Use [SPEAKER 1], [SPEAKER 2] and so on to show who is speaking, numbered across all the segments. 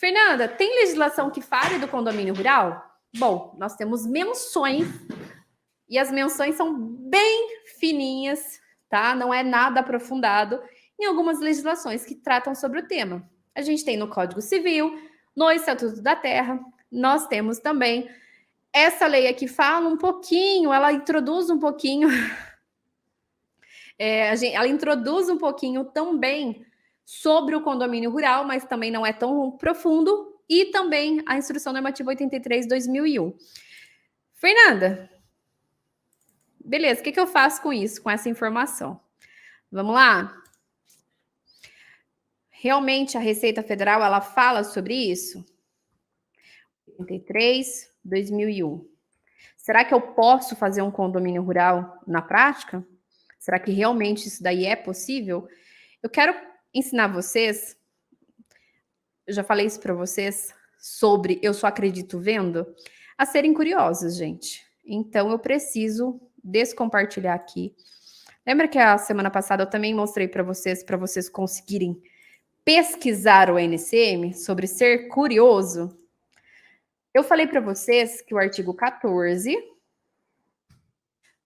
[SPEAKER 1] Fernanda, tem legislação que fale do condomínio rural? Bom, nós temos menções e as menções são bem fininhas, tá? Não é nada aprofundado em algumas legislações que tratam sobre o tema. A gente tem no Código Civil, no Estatuto da Terra, nós temos também essa lei aqui fala um pouquinho, ela introduz um pouquinho, ela introduz um pouquinho também sobre o condomínio rural, mas também não é tão profundo, e também a Instrução Normativa 83/2001. Fernanda, beleza, o que eu faço com isso, com essa informação? Vamos lá? Realmente a Receita Federal, ela fala sobre isso? 83/2001. Será que eu posso fazer um condomínio rural na prática? Será que realmente isso daí é possível? Eu quero ensinar vocês, eu já falei isso para vocês, sobre eu só acredito vendo, a serem curiosos, gente. Então eu preciso descompartilhar aqui. Lembra que a semana passada eu também mostrei para vocês conseguirem pesquisar o NCM sobre ser curioso? Eu falei para vocês que o artigo 14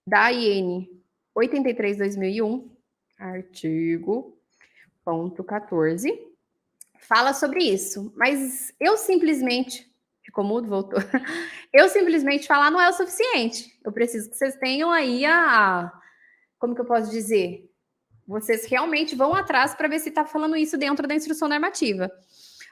[SPEAKER 1] da IN 83/2001, artigo ponto 14, fala sobre isso. Mas eu simplesmente... Ficou mudo? Voltou. Eu simplesmente falar não é o suficiente. Eu preciso que vocês tenham aí como que eu posso dizer? Vocês realmente vão atrás para ver se está falando isso dentro da instrução normativa.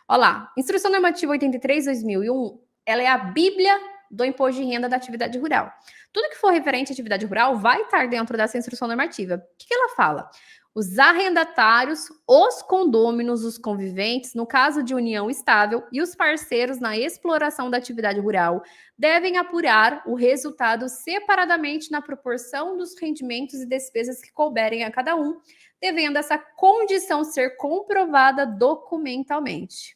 [SPEAKER 1] Olha lá, Instrução Normativa 83/2001, ela é a bíblia do imposto de renda da atividade rural. Tudo que for referente à atividade rural vai estar dentro dessa instrução normativa. O que ela fala? Os arrendatários, os condôminos, os conviventes, no caso de união estável, e os parceiros na exploração da atividade rural devem apurar o resultado separadamente na proporção dos rendimentos e despesas que couberem a cada um, devendo essa condição ser comprovada documentalmente.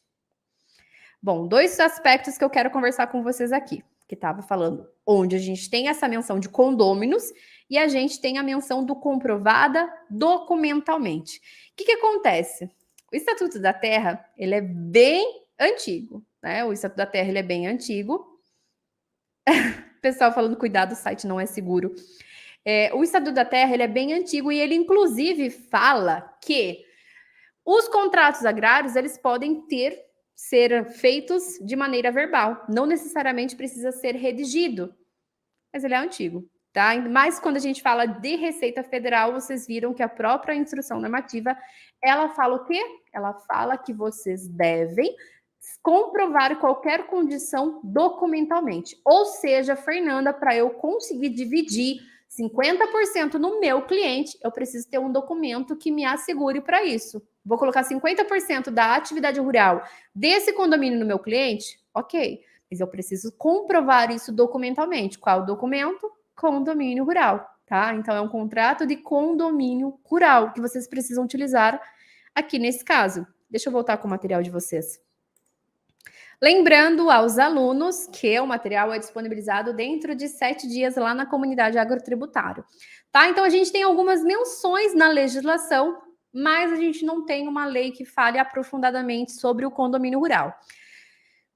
[SPEAKER 1] Bom, dois aspectos que eu quero conversar com vocês aqui, que estava falando onde a gente tem essa menção de condôminos e a gente tem a menção do comprovada documentalmente. O que acontece? O Estatuto da Terra, ele é bem antigo, né? O Estatuto da Terra, ele é bem antigo. Pessoal falando, cuidado, o site não é seguro. O Estatuto da Terra, ele é bem antigo e ele, inclusive, fala que os contratos agrários, eles podem ser feitos de maneira verbal. Não necessariamente precisa ser redigido, mas ele é antigo, tá? Mas quando a gente fala de Receita Federal, vocês viram que a própria instrução normativa, ela fala o quê? Ela fala que vocês devem comprovar qualquer condição documentalmente. Ou seja, Fernanda, para eu conseguir dividir 50% no meu cliente, eu preciso ter um documento que me assegure para isso. Vou colocar 50% da atividade rural desse condomínio no meu cliente? Ok, mas eu preciso comprovar isso documentalmente. Qual documento? Condomínio rural, tá? Então, é um contrato de condomínio rural que vocês precisam utilizar aqui nesse caso. Deixa eu voltar com o material de vocês. Lembrando aos alunos que o material é disponibilizado dentro de 7 dias lá na comunidade agrotributário, tá? Então, a gente tem algumas menções na legislação, mas a gente não tem uma lei que fale aprofundadamente sobre o condomínio rural.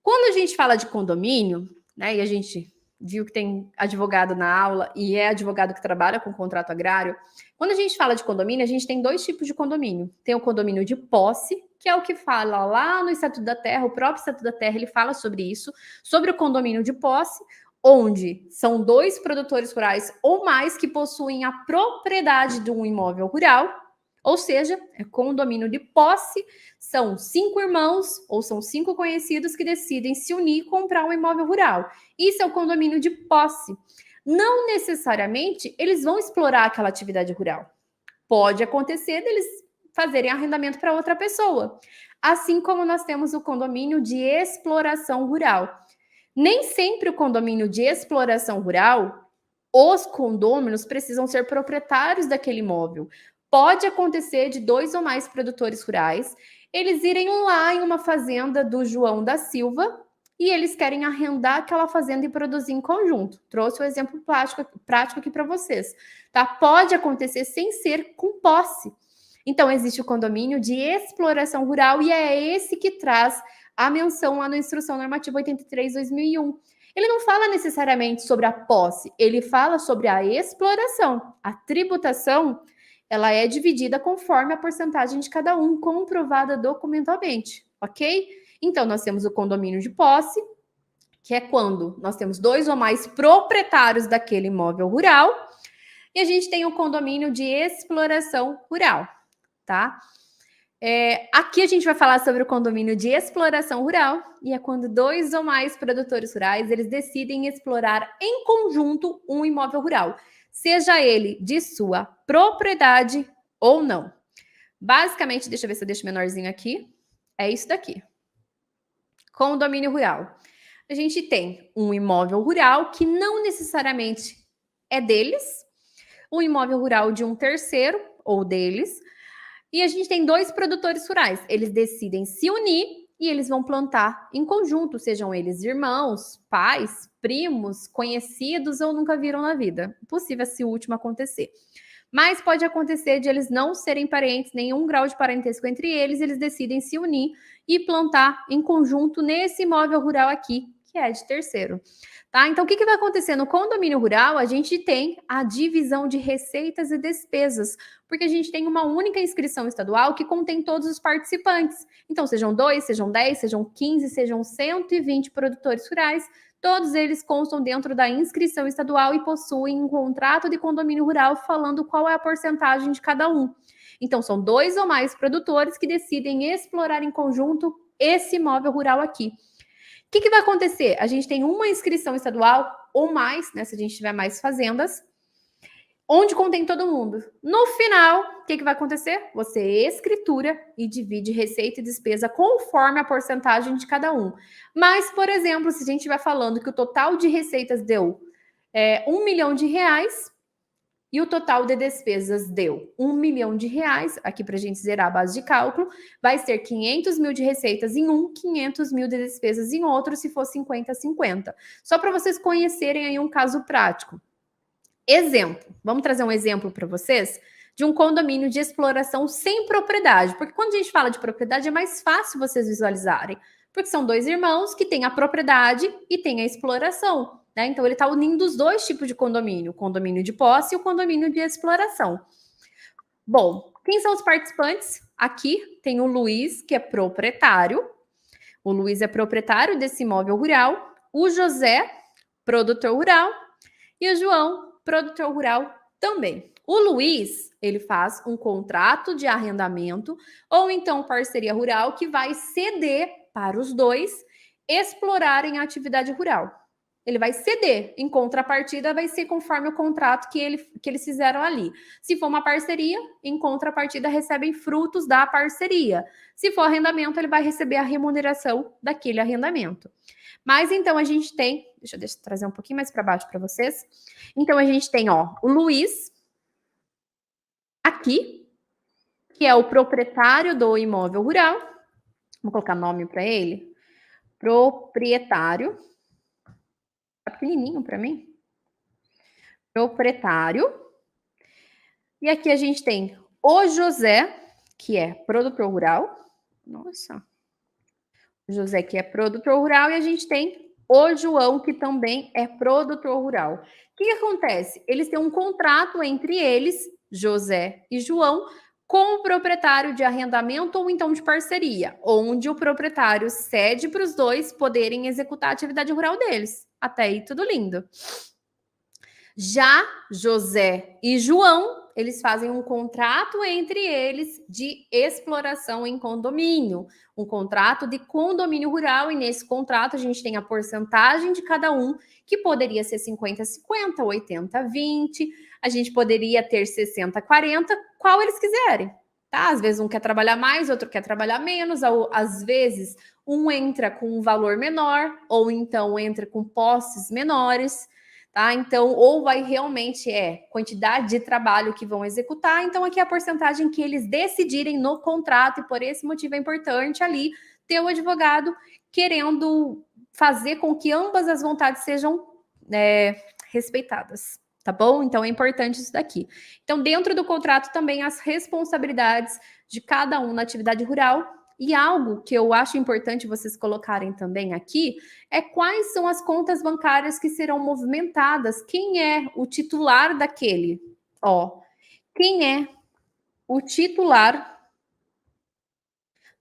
[SPEAKER 1] Quando a gente fala de condomínio, né, e a gente viu que tem advogado na aula e é advogado que trabalha com contrato agrário, quando a gente fala de condomínio, a gente tem dois tipos de condomínio. Tem o condomínio de posse, que é o que fala lá no Estatuto da Terra, o próprio Estatuto da Terra, ele fala sobre isso, sobre o condomínio de posse, onde são 2 produtores rurais ou mais que possuem a propriedade de um imóvel rural, ou seja, é condomínio de posse, são 5 irmãos ou são 5 conhecidos que decidem se unir e comprar um imóvel rural. Isso é o condomínio de posse. Não necessariamente eles vão explorar aquela atividade rural. Pode acontecer deles fazerem arrendamento para outra pessoa. Assim como nós temos o condomínio de exploração rural. Nem sempre o condomínio de exploração rural, os condôminos precisam ser proprietários daquele imóvel. Pode acontecer de 2 ou mais produtores rurais, eles irem lá em uma fazenda do João da Silva e eles querem arrendar aquela fazenda e produzir em conjunto. Trouxe o exemplo prático aqui para vocês, tá? Pode acontecer sem ser com posse. Então, existe o condomínio de exploração rural e é esse que traz a menção lá na Instrução Normativa 83/2001. Ele não fala necessariamente sobre a posse, ele fala sobre a exploração. A tributação, ela é dividida conforme a porcentagem de cada um, comprovada documentalmente, ok? Então, nós temos o condomínio de posse, que é quando nós temos 2 ou mais proprietários daquele imóvel rural, e a gente tem o condomínio de exploração rural, tá? Aqui a gente vai falar sobre o condomínio de exploração rural, e é quando 2 ou mais produtores rurais, eles decidem explorar em conjunto um imóvel rural, seja ele de sua propriedade ou não. Basicamente, deixa eu ver se eu deixo menorzinho aqui, é isso daqui. Condomínio rural. A gente tem um imóvel rural que não necessariamente é deles, um imóvel rural de um terceiro ou deles, e a gente tem 2 produtores rurais. Eles decidem se unir e eles vão plantar em conjunto, sejam eles irmãos, pais, primos, conhecidos ou nunca viram na vida. Possível esse último acontecer. Mas pode acontecer de eles não serem parentes, nenhum grau de parentesco entre eles, eles decidem se unir e plantar em conjunto nesse imóvel rural aqui, que é de terceiro. Tá? Então, o que vai acontecer? No condomínio rural, a gente tem a divisão de receitas e despesas, porque a gente tem uma única inscrição estadual que contém todos os participantes. Então, sejam 2, sejam 10, sejam 15, sejam 120 produtores rurais, todos eles constam dentro da inscrição estadual e possuem um contrato de condomínio rural falando qual é a porcentagem de cada um. Então, são 2 ou mais produtores que decidem explorar em conjunto esse imóvel rural aqui. O que vai acontecer? A gente tem uma inscrição estadual ou mais, né, se a gente tiver mais fazendas, onde contém todo mundo. No final, o que vai acontecer? Você escritura e divide receita e despesa conforme a porcentagem de cada um. Mas, por exemplo, se a gente estiver falando que o total de receitas deu R$1 milhão, e o total de despesas deu R$1 milhão, aqui para a gente zerar a base de cálculo, vai ser 500 mil de receitas em um, 500 mil de despesas em outro, se for 50-50. Só para vocês conhecerem aí um caso prático. Exemplo, vamos trazer um exemplo para vocês de um condomínio de exploração sem propriedade, porque quando a gente fala de propriedade é mais fácil vocês visualizarem, porque são 2 irmãos que têm a propriedade e têm a exploração. Né? Então, ele está unindo os 2 tipos de condomínio, o condomínio de posse e o condomínio de exploração. Bom, quem são os participantes? Aqui tem o Luiz, que é proprietário. O Luiz é proprietário desse imóvel rural. O José, produtor rural. E o João, produtor rural também. O Luiz, ele faz um contrato de arrendamento ou então parceria rural que vai ceder para os 2 explorarem a atividade rural. Ele vai ceder, em contrapartida vai ser conforme o contrato que eles fizeram ali. Se for uma parceria, em contrapartida recebem frutos da parceria. Se for arrendamento, ele vai receber a remuneração daquele arrendamento. Mas então a gente tem, deixa eu trazer um pouquinho mais para baixo para vocês. Então a gente tem, ó, o Luiz aqui, que é o proprietário do imóvel rural. Vou colocar nome para ele. Proprietário. Tá pequenininho para mim. Proprietário. E aqui a gente tem o José, que é produtor rural. Nossa. O José, que é produtor rural. E a gente tem o João, que também é produtor rural. O que acontece? Eles têm um contrato entre eles, José e João, com o proprietário de arrendamento ou então de parceria, onde o proprietário cede para os 2 poderem executar a atividade rural deles. Até aí, tudo lindo. Já José e João, eles fazem um contrato entre eles de exploração em condomínio, um contrato de condomínio rural, e nesse contrato a gente tem a porcentagem de cada um, que poderia ser 50-50, 80-20, a gente poderia ter 60-40, qual eles quiserem, tá? Às vezes um quer trabalhar mais, outro quer trabalhar menos, às vezes um entra com um valor menor, ou então entra com posses menores, tá? Então, ou vai realmente quantidade de trabalho que vão executar, então aqui é a porcentagem que eles decidirem no contrato, e por esse motivo é importante ali ter o advogado querendo fazer com que ambas as vontades sejam respeitadas, tá bom? Então é importante isso daqui. Então, dentro do contrato também as responsabilidades de cada um na atividade rural E algo que eu acho importante vocês colocarem também aqui é quais são as contas bancárias que serão movimentadas. Quem é o titular daquele? Ó, quem é o titular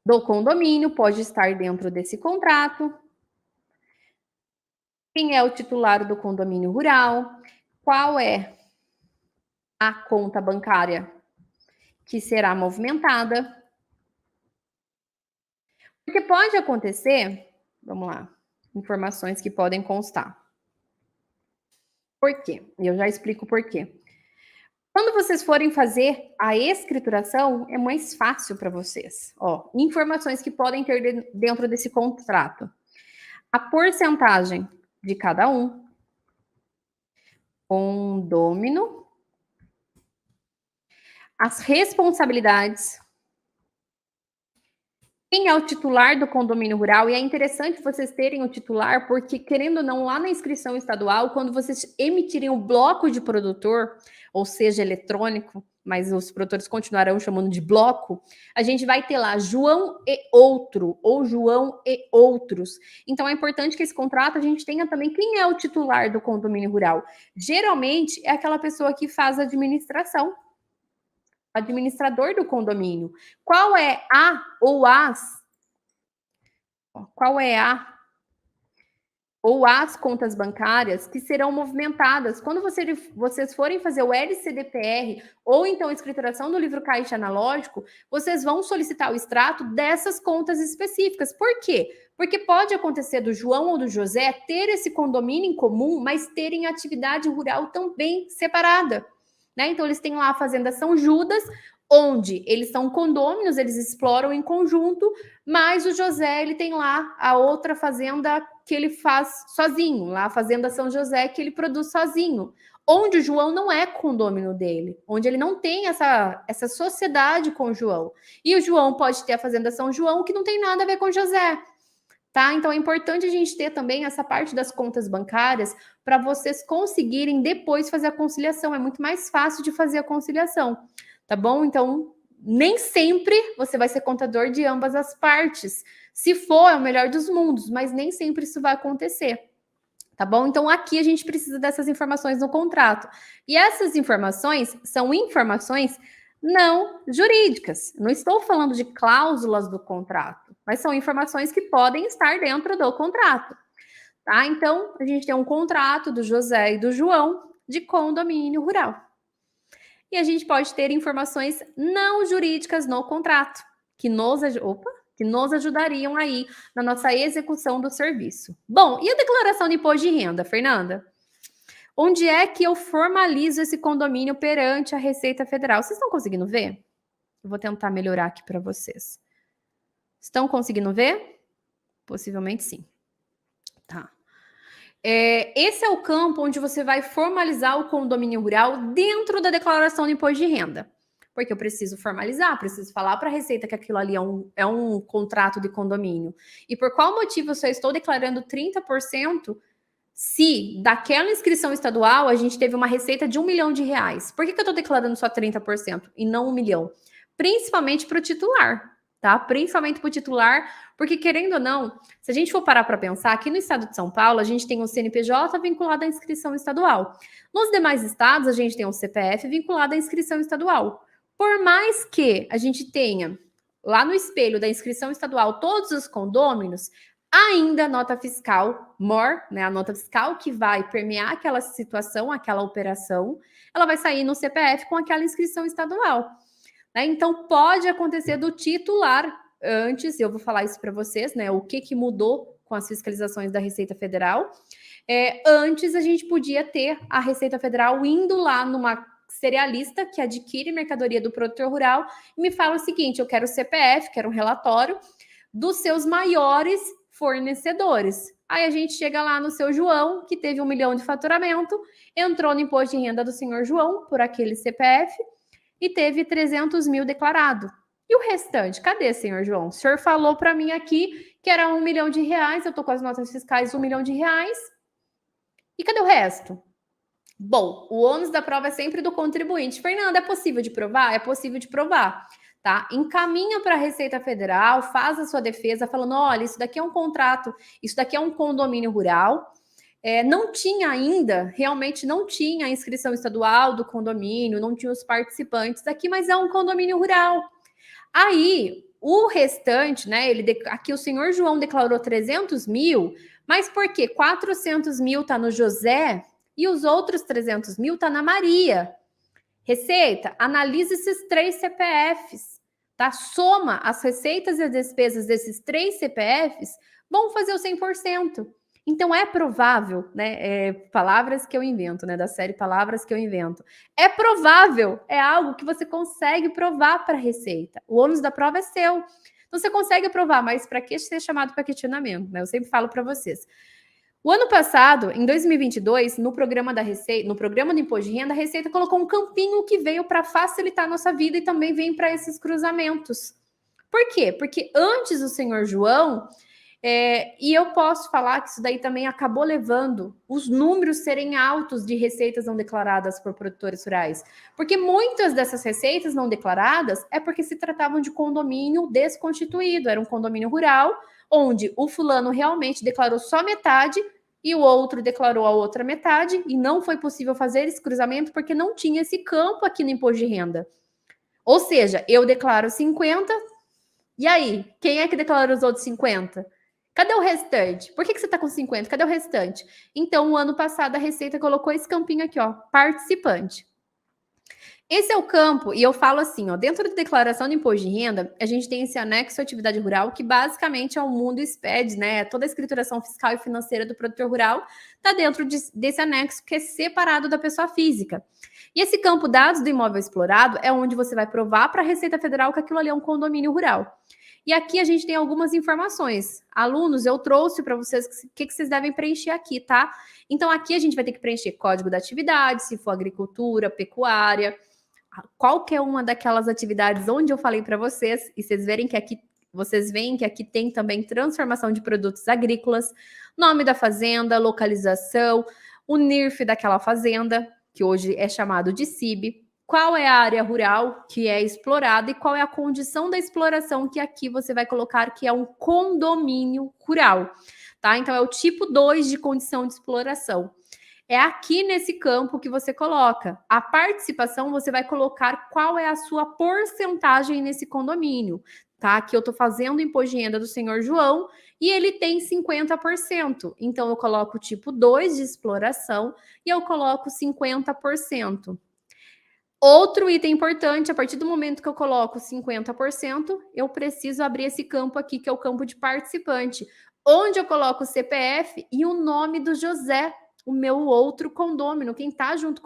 [SPEAKER 1] do condomínio pode estar dentro desse contrato. Quem é o titular do condomínio rural? Qual é a conta bancária que será movimentada? Porque pode acontecer, vamos lá, informações que podem constar. Por quê? Eu já explico por quê. Quando vocês forem fazer a escrituração, é mais fácil para vocês. Ó, informações que podem ter dentro desse contrato. A porcentagem de cada um, condômino, as responsabilidades, quem é o titular do condomínio rural, e é interessante vocês terem o titular, porque, querendo ou não, lá na inscrição estadual, quando vocês emitirem o bloco de produtor, ou seja, eletrônico, mas os produtores continuarão chamando de bloco, a gente vai ter lá João e outro, ou João e outros. Então, é importante que esse contrato a gente tenha também quem é o titular do condomínio rural. Geralmente, é aquela pessoa que faz a administração, administrador do condomínio. Qual é a ou as? Qual é a ou as contas bancárias que serão movimentadas quando vocês forem fazer o LCDPR ou então a escrituração do livro caixa analógico, vocês vão solicitar o extrato dessas contas específicas. Por quê? Porque pode acontecer do João ou do José ter esse condomínio em comum, mas terem atividade rural também separada. Né? Então, eles têm lá a Fazenda São Judas, onde eles são condôminos, eles exploram em conjunto, mas o José, ele tem lá a outra fazenda que ele faz sozinho, lá a Fazenda São José, que ele produz sozinho, onde o João não é condômino dele, onde ele não tem essa sociedade com o João. E o João pode ter a Fazenda São João, que não tem nada a ver com o José. Tá? Então é importante a gente ter também essa parte das contas bancárias para vocês conseguirem depois fazer a conciliação. É muito mais fácil de fazer a conciliação, tá bom? Então, nem sempre você vai ser contador de ambas as partes. Se for, é o melhor dos mundos, mas nem sempre isso vai acontecer. Tá bom? Então, aqui a gente precisa dessas informações no contrato. E essas informações são informações não jurídicas. Não estou falando de cláusulas do contrato, mas são informações que podem estar dentro do contrato. Tá? Então, a gente tem um contrato do José e do João de condomínio rural. E a gente pode ter informações não jurídicas no contrato, que nos ajudariam aí na nossa execução do serviço. Bom, e a declaração de imposto de renda, Fernanda? Onde é que eu formalizo esse condomínio perante a Receita Federal? Vocês estão conseguindo ver? Eu vou tentar melhorar aqui para vocês. Estão conseguindo ver? Possivelmente sim. Tá. Esse é o campo onde você vai formalizar o condomínio rural dentro da declaração de imposto de renda. Porque eu preciso formalizar, preciso falar para a Receita que aquilo ali é um contrato de condomínio. E por qual motivo eu só estou declarando 30% se daquela inscrição estadual a gente teve uma receita de R$1 milhão? Por que eu estou declarando só 30% e não 1 milhão? Principalmente para o titular, tá? Principalmente para o titular, porque querendo ou não, se a gente for parar para pensar, aqui no estado de São Paulo, a gente tem um CNPJ vinculado à inscrição estadual. Nos demais estados, a gente tem um CPF vinculado à inscrição estadual. Por mais que a gente tenha lá no espelho da inscrição estadual todos os condôminos, ainda a nota fiscal, né, a nota fiscal que vai permear aquela situação, aquela operação, ela vai sair no CPF com aquela inscrição estadual. Né? Então, pode acontecer do titular antes, eu vou falar isso para vocês, né, o que mudou com as fiscalizações da Receita Federal. Antes, a gente podia ter a Receita Federal indo lá numa cerealista que adquire mercadoria do produtor rural e me fala o seguinte: eu quero o CPF, quero um relatório dos seus maiores fornecedores. Aí a gente chega lá no seu João, que teve 1 milhão de faturamento, entrou no imposto de renda do senhor João por aquele CPF e teve 300 mil declarado. E o restante? Cadê, senhor João? O senhor falou para mim aqui que era R$1 milhão, eu tô com as notas fiscais R$1 milhão. E cadê o resto? Bom, o ônus da prova é sempre do contribuinte. Fernanda, é possível de provar? É possível de provar. tá? Encaminha para a Receita Federal, faz a sua defesa falando, olha, isso daqui é um contrato, isso daqui é um condomínio rural. Não tinha ainda, realmente não tinha a inscrição estadual do condomínio, não tinha os participantes aqui, mas é um condomínio rural. Aí, o restante, né? Aqui o senhor João declarou 300 mil, mas por quê? 400 mil tá no José e os outros 300 mil tá na Maria. Receita, analisa esses 3 CPFs, tá? Soma as receitas e as despesas desses 3 CPFs, vão fazer o 100%. Então, é provável, né? Palavras que eu invento, né? Da série Palavras que eu invento. É provável, é algo que você consegue provar para a Receita. O ônus da prova é seu. Então, você consegue provar, mas para que ser chamado para questionamento, né? Eu sempre falo para vocês. O ano passado, em 2022, no programa da Receita, no programa do Imposto de Renda, a Receita colocou um campinho que veio para facilitar a nossa vida e também vem para esses cruzamentos. Por quê? Porque antes o senhor João, e eu posso falar que isso daí também acabou levando os números serem altos de receitas não declaradas por produtores rurais. Porque muitas dessas receitas não declaradas é porque se tratavam de condomínio desconstituído, era um condomínio rural, onde o fulano realmente declarou só metade e o outro declarou a outra metade, e não foi possível fazer esse cruzamento porque não tinha esse campo aqui no imposto de renda. Ou seja, eu declaro 50, e aí? Quem é que declarou os outros 50? Cadê o restante? Por que você está com 50? Cadê o restante? Então, o ano passado, a Receita colocou esse campinho aqui, ó, participante. Esse é o campo, e eu falo assim, ó, dentro da declaração de imposto de renda, a gente tem esse anexo à atividade rural, que basicamente é o mundo SPED, né? Toda a escrituração fiscal e financeira do produtor rural está dentro desse anexo que é separado da pessoa física. E esse campo dados do imóvel explorado é onde você vai provar para a Receita Federal que aquilo ali é um condomínio rural. E aqui a gente tem algumas informações. Alunos, eu trouxe para vocês o que vocês devem preencher aqui, tá? Então, aqui a gente vai ter que preencher código da atividade, se for agricultura, pecuária, qualquer uma daquelas atividades onde eu falei para vocês, e vocês veem que aqui tem também transformação de produtos agrícolas, nome da fazenda, localização, o NIRF daquela fazenda, que hoje é chamado de CIB, qual é a área rural que é explorada e qual é a condição da exploração que aqui você vai colocar que é um condomínio rural, tá? Então é o tipo 2 de condição de exploração. É aqui nesse campo que você coloca. A participação, você vai colocar qual é a sua porcentagem nesse condomínio, tá? Aqui eu estou fazendo o imposto de renda do senhor João e ele tem 50%. Então, eu coloco o tipo 2 de exploração e eu coloco 50%. Outro item importante, a partir do momento que eu coloco 50%, eu preciso abrir esse campo aqui, que é o campo de participante, onde eu coloco o CPF e o nome do José, o meu outro condômino, quem está junto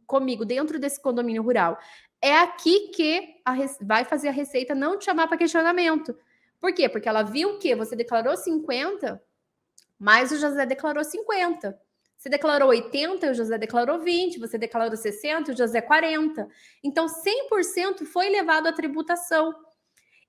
[SPEAKER 1] comigo dentro desse condomínio rural. É aqui que vai fazer a Receita não te chamar para questionamento. Por quê? Porque ela viu que você declarou 50, mas o José declarou 50. Você declarou 80, o José declarou 20, você declarou 60, o José 40. Então, 100% foi levado à tributação.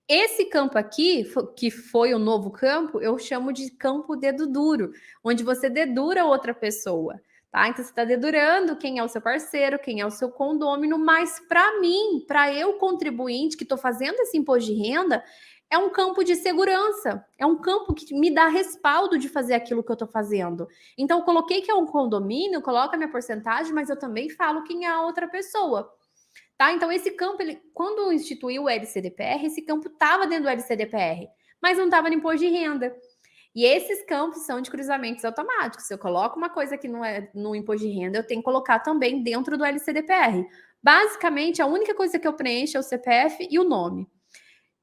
[SPEAKER 1] Esse campo aqui, que foi o novo campo, eu chamo de campo dedo duro, onde você dedura outra pessoa, tá? Então, você está dedurando quem é o seu parceiro, quem é o seu condômino, mas para mim, para eu, contribuinte, que estou fazendo esse imposto de renda, é um campo de segurança, é um campo que me dá respaldo de fazer aquilo que eu estou fazendo. Então, eu coloquei que é um condomínio, coloca a minha porcentagem, mas eu também falo quem é a outra pessoa. Tá? Então, esse campo, quando instituiu o LCDPR, esse campo estava dentro do LCDPR, mas não estava no imposto de renda. E esses campos são de cruzamentos automáticos. Se eu coloco uma coisa que não é no imposto de renda, eu tenho que colocar também dentro do LCDPR. Basicamente, a única coisa que eu preencho é o CPF e o nome.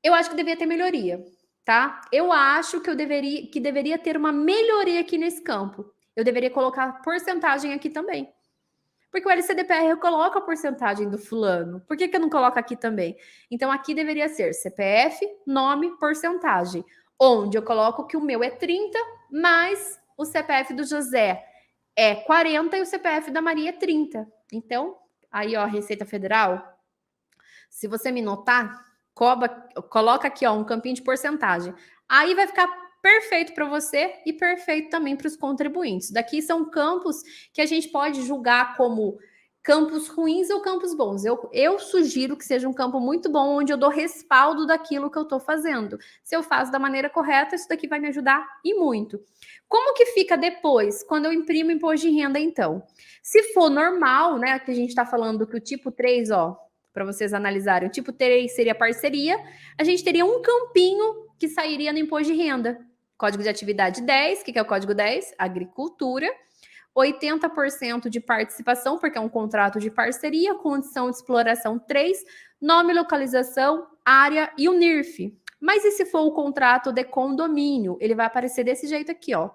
[SPEAKER 1] Eu acho que deveria ter melhoria, tá? Eu acho que deveria ter uma melhoria aqui nesse campo. Eu deveria colocar porcentagem aqui também. Porque o LCDPR coloca a porcentagem do fulano. Por que eu não coloco aqui também? Então, aqui deveria ser CPF, nome, porcentagem. Onde eu coloco que o meu é 30, mas o CPF do José é 40 e o CPF da Maria é 30. Então, aí, ó, Receita Federal, se você me notar, coloca aqui, ó, um campinho de porcentagem. Aí vai ficar perfeito para você e perfeito também para os contribuintes. Daqui são campos que a gente pode julgar como campos ruins ou campos bons. Eu sugiro que seja um campo muito bom, onde eu dou respaldo daquilo que eu estou fazendo. Se eu faço da maneira correta, isso daqui vai me ajudar e muito. Como que fica depois, quando eu imprimo imposto de renda, então? Se for normal, né, que a gente está falando que o tipo 3, ó, para vocês analisarem, o tipo 3 seria parceria, a gente teria um campinho que sairia no imposto de renda. Código de atividade 10, o que é o código 10? Agricultura. 80% de participação, porque é um contrato de parceria, condição de exploração 3, nome, localização, área e o NIRF. Mas e se for o contrato de condomínio? Ele vai aparecer desse jeito aqui, ó.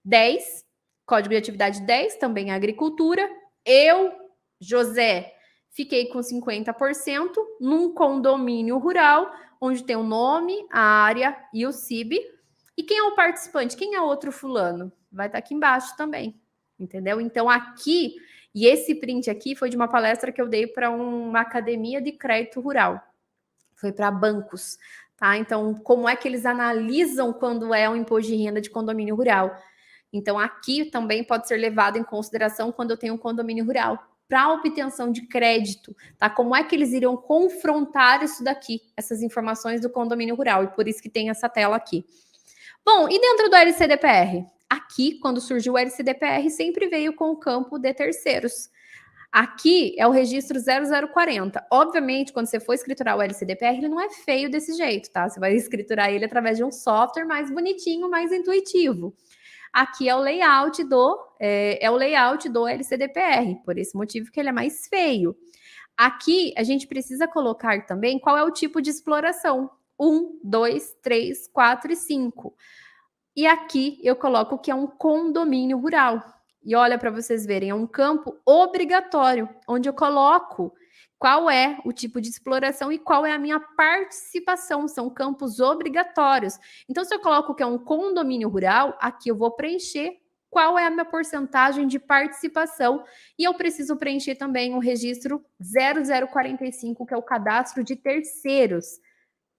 [SPEAKER 1] 10, código de atividade 10, também agricultura. Eu, José, fiquei com 50% num condomínio rural, onde tem o nome, a área e o CIB. E quem é o participante? Quem é outro fulano? Vai estar aqui embaixo também. Entendeu? Então, aqui, e esse print aqui foi de uma palestra que eu dei para uma academia de crédito rural. Foi para bancos, tá? Então, como é que eles analisam quando é um imposto de renda de condomínio rural? Então, aqui também pode ser levado em consideração quando eu tenho um condomínio rural, para obtenção de crédito, tá? Como é que eles iriam confrontar isso daqui, essas informações do condomínio rural? E por isso que tem essa tela aqui. Bom, e dentro do LCDPR? Aqui, quando surgiu o LCDPR, sempre veio com o campo de terceiros. Aqui é o registro 0040. Obviamente, quando você for escriturar o LCDPR, ele não é feio desse jeito, tá? Você vai escriturar ele através de um software mais bonitinho, mais intuitivo. Aqui é o layout do LCDPR, por esse motivo que ele é mais feio. Aqui, a gente precisa colocar também qual é o tipo de exploração. 1, 2, 3, 4 e 5. E aqui eu coloco que é um condomínio rural. E olha para vocês verem, é um campo obrigatório, onde eu coloco qual é o tipo de exploração e qual é a minha participação. São campos obrigatórios. Então, se eu coloco que é um condomínio rural, aqui eu vou preencher qual é a minha porcentagem de participação. E eu preciso preencher também o registro 0045, que é o cadastro de terceiros.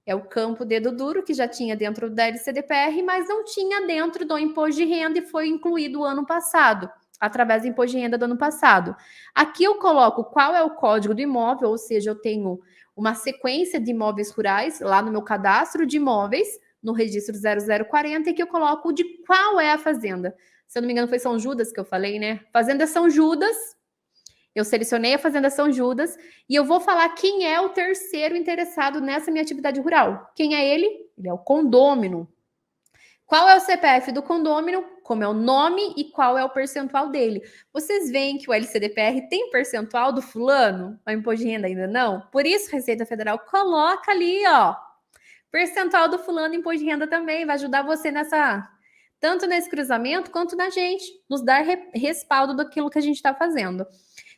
[SPEAKER 1] É o campo dedo duro, que já tinha dentro da LCDPR, mas não tinha dentro do imposto de renda e foi incluído o ano passado, através do imposto de renda do ano passado. Aqui eu coloco qual é o código do imóvel, ou seja, eu tenho uma sequência de imóveis rurais lá no meu cadastro de imóveis, no registro 0040, e que eu coloco de qual é a fazenda. Se eu não me engano, foi São Judas que eu falei, né? Fazenda São Judas. Eu selecionei a Fazenda São Judas e eu vou falar quem é o terceiro interessado nessa minha atividade rural. Quem é ele? Ele é o condômino. Qual é o CPF do condômino? Como é o nome e qual é o percentual dele? Vocês veem que o LCDPR tem percentual do fulano? O imposto de renda ainda não? Por isso, Receita Federal coloca ali, ó, percentual do fulano, imposto de renda também. Vai ajudar você tanto nesse cruzamento quanto na gente, nos dar respaldo daquilo que a gente está fazendo.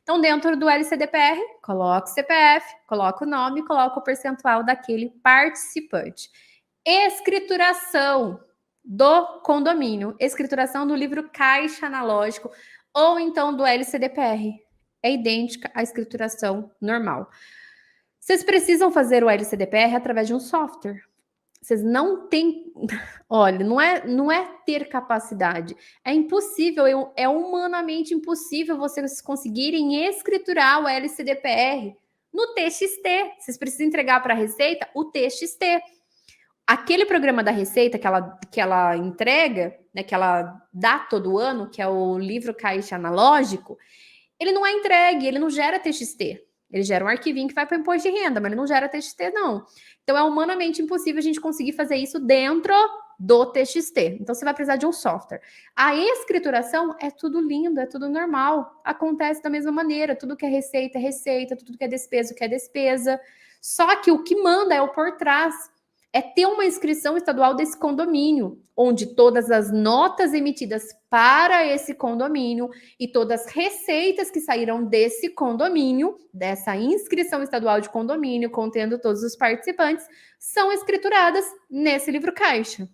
[SPEAKER 1] Então, dentro do LCDPR, coloca o CPF, coloca o nome, coloca o percentual daquele participante. Escrituração do condomínio, escrituração do livro caixa analógico ou então do LCDPR. É idêntica à escrituração normal. Vocês precisam fazer o LCDPR através de um software. Vocês não têm... Olha, não é ter capacidade. É impossível, é humanamente impossível vocês conseguirem escriturar o LCDPR no TXT. Vocês precisam entregar para a Receita o TXT. Aquele programa da Receita que ela entrega, né, que ela dá todo ano, que é o livro caixa analógico, ele não é entregue, ele não gera TXT. Ele gera um arquivinho que vai para o imposto de renda, mas ele não gera TXT, não. Então, é humanamente impossível a gente conseguir fazer isso dentro do TXT. Então, você vai precisar de um software. A escrituração é tudo lindo, é tudo normal. Acontece da mesma maneira. Tudo que é receita, tudo que é despesa. Só que o que manda é o por trás. É ter uma inscrição estadual desse condomínio, onde todas as notas emitidas para esse condomínio e todas as receitas que saíram desse condomínio, dessa inscrição estadual de condomínio, contendo todos os participantes, são escrituradas nesse livro caixa.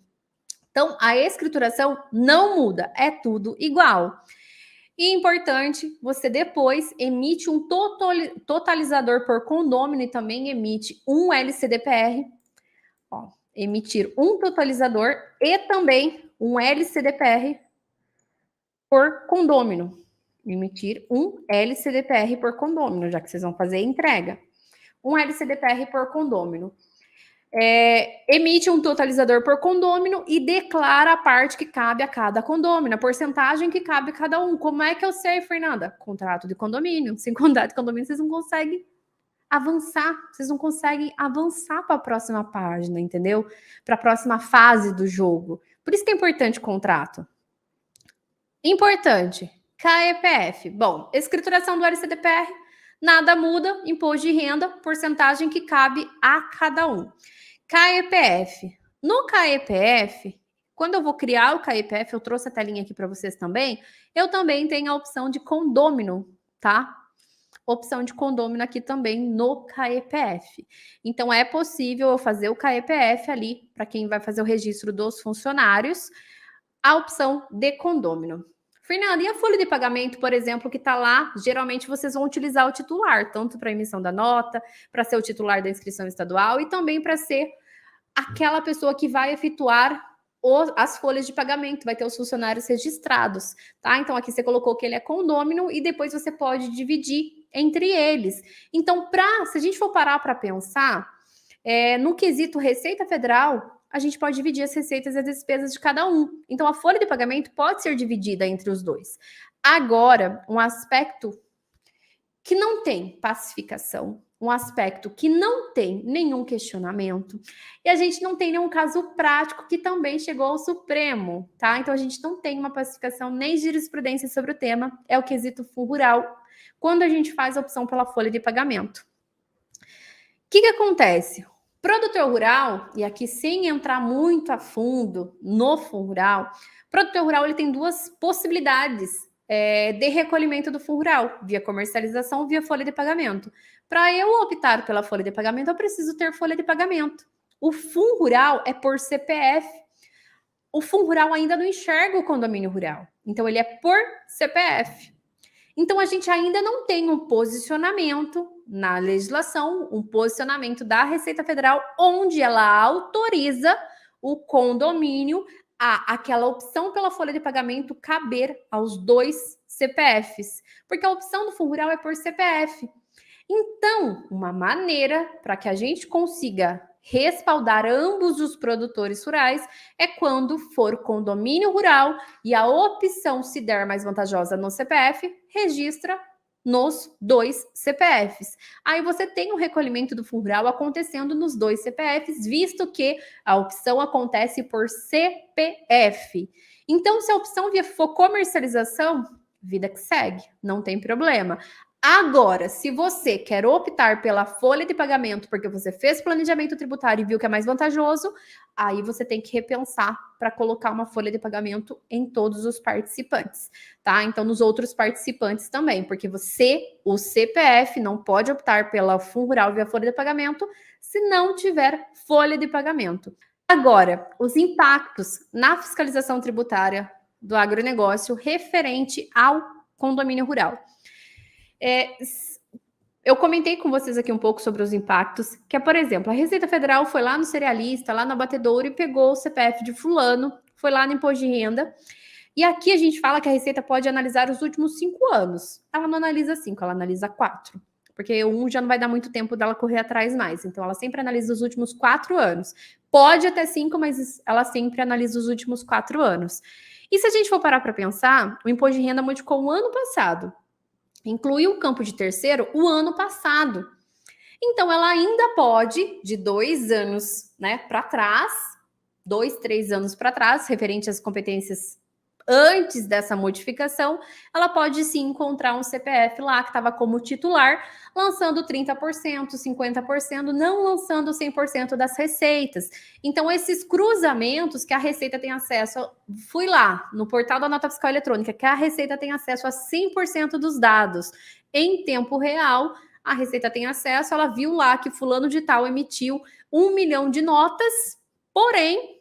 [SPEAKER 1] Então, a escrituração não muda, é tudo igual. E importante, você depois emite um totalizador por condômino e também emite um LCDPR. Ó, emitir um totalizador e também um LCDPR por condômino. emitir um LCDPR por condômino, já que vocês vão fazer a entrega. Um LCDPR por condômino. Emite um totalizador por condômino e declara a parte que cabe a cada condômino, a porcentagem que cabe a cada um. Como é que eu sei, Fernanda? Contrato de condomínio. Sem contrato de condomínio, vocês não conseguem avançar, vocês não conseguem avançar para a próxima página, entendeu? Para a próxima fase do jogo. Por isso que é importante o contrato. Importante, KEPF. Bom, escrituração do LCDPR, nada muda, imposto de renda, porcentagem que cabe a cada um. KEPF. No KEPF, quando eu vou criar o KEPF, eu trouxe a telinha aqui para vocês também, eu também tenho a opção de condômino, tá? Opção de condômino aqui também no KEPF. Então, é possível eu fazer o KEPF ali, para quem vai fazer o registro dos funcionários, a opção de condômino. Fernanda, e a folha de pagamento, por exemplo, que está lá, geralmente vocês vão utilizar o titular, tanto para emissão da nota, para ser o titular da inscrição estadual e também para ser aquela pessoa que vai efetuar as folhas de pagamento, vai ter os funcionários registrados, tá? Então, aqui você colocou que ele é condômino e depois você pode dividir entre eles. Então, se a gente for parar para pensar, no quesito Receita Federal, a gente pode dividir as receitas e as despesas de cada um. Então, a folha de pagamento pode ser dividida entre os dois. Agora, um aspecto que não tem pacificação, um aspecto que não tem nenhum questionamento, e a gente não tem nenhum caso prático que também chegou ao Supremo, tá? Então, a gente não tem uma pacificação nem jurisprudência sobre o tema, é o quesito fundo rural, quando a gente faz a opção pela folha de pagamento. O que acontece? Produtor rural, e aqui sem entrar muito a fundo no fundo rural, produtor rural ele tem duas possibilidades de recolhimento do fundo rural, via comercialização, via folha de pagamento. Para eu optar pela folha de pagamento, eu preciso ter folha de pagamento. O fundo rural é por CPF. O fundo rural ainda não enxerga o condomínio rural, então ele é por CPF. Então, a gente ainda não tem um posicionamento na legislação, um posicionamento da Receita Federal, onde ela autoriza o condomínio a aquela opção pela folha de pagamento caber aos dois CPFs, porque a opção do fundo rural é por CPF. Então, uma maneira para que a gente consiga respaldar ambos os produtores rurais é quando for condomínio rural e a opção se der mais vantajosa no CPF, registra nos dois CPFs. Aí você tem o recolhimento do fundo rural acontecendo nos dois CPFs, visto que a opção acontece por CPF. Então, se a opção for comercialização, vida que segue, não tem problema. Agora, se você quer optar pela folha de pagamento porque você fez planejamento tributário e viu que é mais vantajoso, aí você tem que repensar para colocar uma folha de pagamento em todos os participantes, tá? Então, nos outros participantes também, porque você, o CPF, não pode optar pela fundo rural via folha de pagamento se não tiver folha de pagamento. Agora, os impactos na fiscalização tributária do agronegócio referente ao condomínio rural. Eu comentei com vocês aqui um pouco sobre os impactos, que é, por exemplo, a Receita Federal foi lá no cerealista, lá no abatedouro e pegou o CPF de fulano, foi lá no imposto de renda, e aqui a gente fala que a Receita pode analisar os últimos 5 anos. Ela não analisa 5, ela analisa 4, porque um já não vai dar muito tempo dela correr atrás mais, então ela sempre analisa os últimos 4 anos. Pode até 5, mas ela sempre analisa os últimos 4 anos. E se a gente for parar para pensar, o imposto de renda modificou o ano passado, incluiu o campo de terceiro o ano passado. Então, ela ainda pode, de 2 anos para trás, 2, 3 anos para trás, referente às competências antes dessa modificação, ela pode sim encontrar um CPF lá que estava como titular, lançando 30%, 50%, não lançando 100% das receitas. Então, esses cruzamentos que a Receita tem acesso, fui lá no portal da Nota Fiscal Eletrônica, que a Receita tem acesso a 100% dos dados em tempo real, a Receita tem acesso, ela viu lá que fulano de tal emitiu 1 milhão de notas, porém,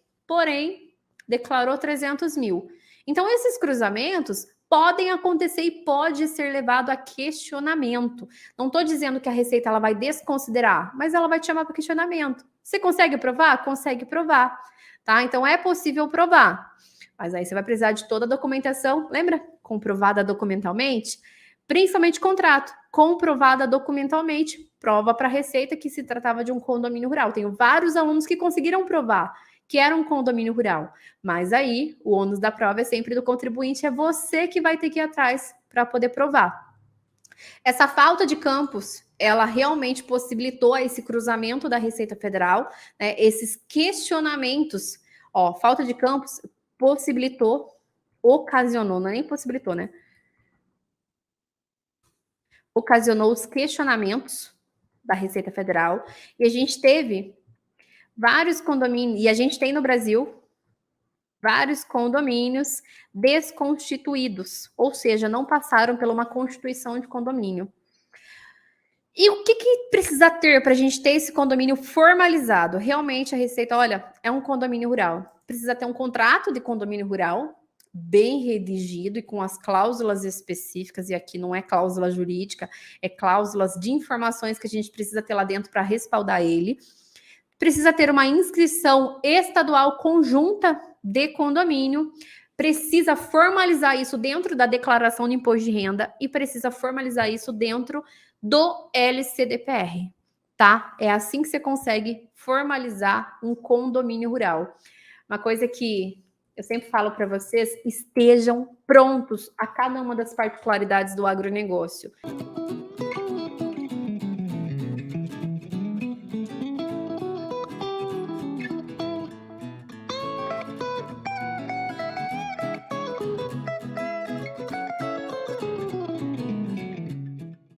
[SPEAKER 1] declarou 300 mil. Então, esses cruzamentos podem acontecer e pode ser levado a questionamento. Não estou dizendo que a Receita ela vai desconsiderar, mas ela vai te chamar para questionamento. Você consegue provar? Consegue provar. tá? Então é possível provar, mas aí você vai precisar de toda a documentação, lembra? Comprovada documentalmente, principalmente contrato, comprovada documentalmente, prova para a Receita que se tratava de um condomínio rural. Tenho vários alunos que conseguiram provar que era um condomínio rural, mas aí o ônus da prova é sempre do contribuinte, é você que vai ter que ir atrás para poder provar. Essa falta de campos, ela realmente possibilitou esse cruzamento da Receita Federal, né, esses questionamentos, ó, falta de campos possibilitou, ocasionou, não é nem possibilitou, né? Ocasionou os questionamentos da Receita Federal e a gente teve vários condomínios, e a gente tem no Brasil vários condomínios desconstituídos, ou seja, não passaram por uma constituição de condomínio. E o que precisa ter para a gente ter esse condomínio formalizado? Realmente a Receita, olha, é um condomínio rural. Precisa ter um contrato de condomínio rural bem redigido e com as cláusulas específicas, e aqui não é cláusula jurídica, é cláusulas de informações que a gente precisa ter lá dentro para respaldar ele. Precisa ter uma inscrição estadual conjunta de condomínio, precisa formalizar isso dentro da declaração de imposto de renda e precisa formalizar isso dentro do LCDPR, tá? É assim que você consegue formalizar um condomínio rural. Uma coisa que eu sempre falo para vocês, estejam prontos a cada uma das particularidades do agronegócio.